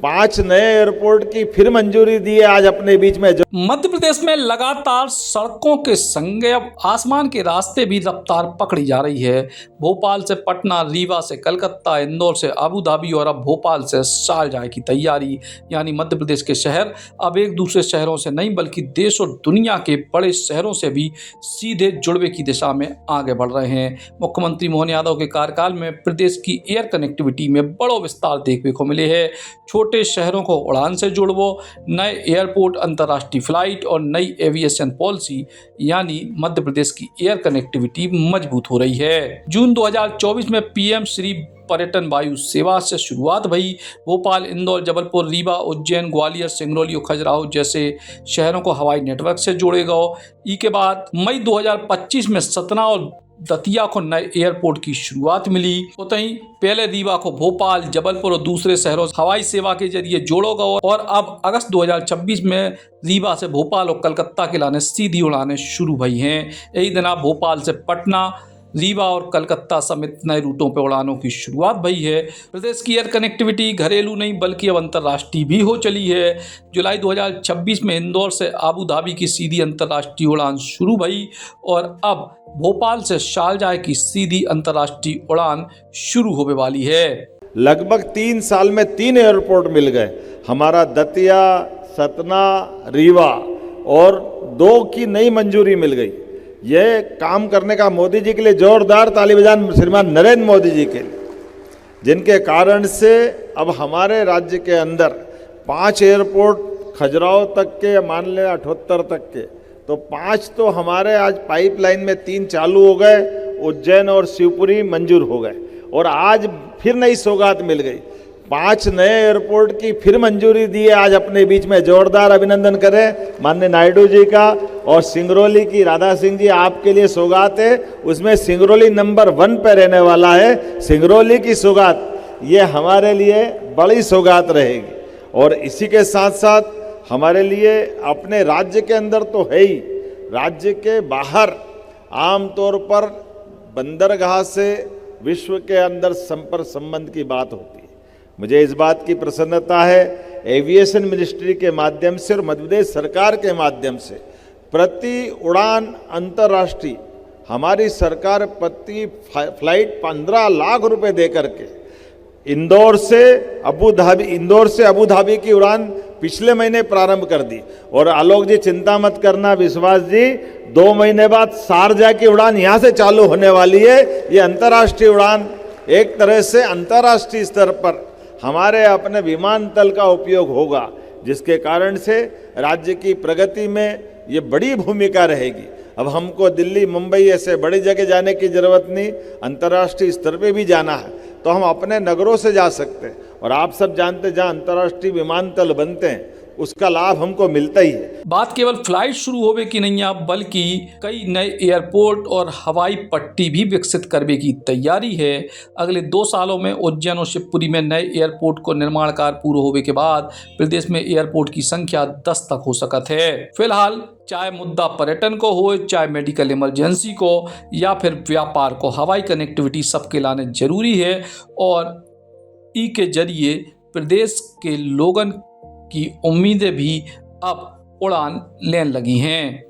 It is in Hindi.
5 नए एयरपोर्ट की फिर मंजूरी दी है आज अपने बीच में। मध्य प्रदेश में लगातार सड़कों के संगे अब आसमान के रास्ते भी रफ्तार पकड़ी जा रही है। भोपाल से पटना, रीवा से कलकत्ता, इंदौर से अबू धाबी और अब भोपाल से शारजाह की तैयारी। यानी मध्य प्रदेश के शहर अब एक दूसरे शहरों से नहीं बल्कि देश और दुनिया के बड़े शहरों से भी सीधे जुड़वे की दिशा में आगे बढ़ रहे हैं। मुख्यमंत्री मोहन यादव के कार्यकाल में प्रदेश की एयर कनेक्टिविटी में बड़ो विस्तार देखने को मिले हैं। छोटे शहरों को उड़ान से जुड़वो, नए एयरपोर्ट, अंतर्राष्ट्रीय फ्लाइट और नई एविएशन पॉलिसी, यानी मध्य प्रदेश की एयर कनेक्टिविटी मजबूत हो रही है। जून 2024 में पीएम श्री पर्यटन वायु सेवा से शुरुआत भई। भोपाल, इंदौर, जबलपुर, रीवा, उज्जैन, ग्वालियर, सिंगरौली और खजुराहो जैसे शहरों को हवाई नेटवर्क से जोड़ेगा। के बाद मई 2025 में सतना और दतिया को नए एयरपोर्ट की शुरुआत मिली। उतहीं पहले रीवा को भोपाल, जबलपुर और दूसरे शहरों से हवाई सेवा के जरिए जोड़ोगा और अब अगस्त 2026 में रीवा से भोपाल और कलकत्ता के लाने सीधी उड़ानें शुरू हुई हैं। यही दिन भोपाल से पटना, रीवा और कलकत्ता समेत नए रूटों पर उड़ानों की शुरुआत भई है। प्रदेश की एयर कनेक्टिविटी घरेलू नहीं बल्कि अब अंतर्राष्ट्रीय भी हो चली है। जुलाई 2026 में इंदौर से अबू धाबी की सीधी अंतर्राष्ट्रीय उड़ान शुरू भई और अब भोपाल से शारजाह की सीधी अंतर्राष्ट्रीय उड़ान शुरू होने वाली है। लगभग 3 साल में 3 एयरपोर्ट मिल गए। हमारा दतिया, सतना, रीवा और 2 की नई मंजूरी मिल गई। ये काम करने का मोदी जी के लिए जोरदार ताली बजान श्रीमान नरेंद्र मोदी जी के लिए, जिनके कारण से अब हमारे राज्य के अंदर 5 एयरपोर्ट खजुराहो तक के, मान लें 78 तक के, तो 5 तो हमारे आज पाइपलाइन में 3 चालू हो गए, उज्जैन और शिवपुरी मंजूर हो गए और आज फिर नई सौगात मिल गई। 5 नए एयरपोर्ट की फिर मंजूरी दी है आज अपने बीच में। जोरदार अभिनंदन करें माननीय नायडू जी का। और सिंगरौली की राधा सिंह जी, आपके लिए सौगात है, उसमें सिंगरौली नंबर 1 पे रहने वाला है। सिंगरौली की सौगात ये हमारे लिए बड़ी सौगात रहेगी। और इसी के साथ साथ हमारे लिए अपने राज्य के अंदर तो है ही, राज्य के बाहर आमतौर पर बंदरगाह से विश्व के अंदर संपर्क संबंध की बात होती है। मुझे इस बात की प्रसन्नता है, एविएशन मिनिस्ट्री के माध्यम से और मध्य प्रदेश सरकार के माध्यम से प्रति उड़ान अंतर्राष्ट्रीय हमारी सरकार प्रति फ्लाइट 15 लाख रुपए दे करके इंदौर से अबू धाबी की उड़ान पिछले महीने प्रारंभ कर दी। और आलोक जी चिंता मत करना, विश्वास जी, 2 महीने बाद शारजाह की उड़ान यहाँ से चालू होने वाली है। ये अंतर्राष्ट्रीय उड़ान एक तरह से अंतर्राष्ट्रीय स्तर पर हमारे अपने विमानतल का उपयोग होगा, जिसके कारण से राज्य की प्रगति में ये बड़ी भूमिका रहेगी। अब हमको दिल्ली, मुंबई ऐसे बड़ी जगह जाने की जरूरत नहीं, अंतर्राष्ट्रीय स्तर पे भी जाना है तो हम अपने नगरों से जा सकते हैं। और आप सब जानते हैं, जहाँ अंतर्राष्ट्रीय विमानतल बनते हैं उसका लाभ हमको मिलता ही है। बात केवल फ्लाइट शुरू होवे की नहीं है, बल्कि कई नए एयरपोर्ट और हवाई पट्टी भी विकसित करने की तैयारी है। अगले 2 सालों में उज्जैन और शिवपुरी में नए एयरपोर्ट को निर्माण कार्य पूरा होने के बाद प्रदेश में एयरपोर्ट की संख्या 10 तक हो सकत है। फिलहाल चाहे मुद्दा पर्यटन को हो, चाहे मेडिकल इमरजेंसी को या फिर व्यापार को, हवाई कनेक्टिविटी सबके लाने जरूरी है। और के जरिए प्रदेश के लोगन की उम्मीदें भी अब उड़ान लेने लगी हैं।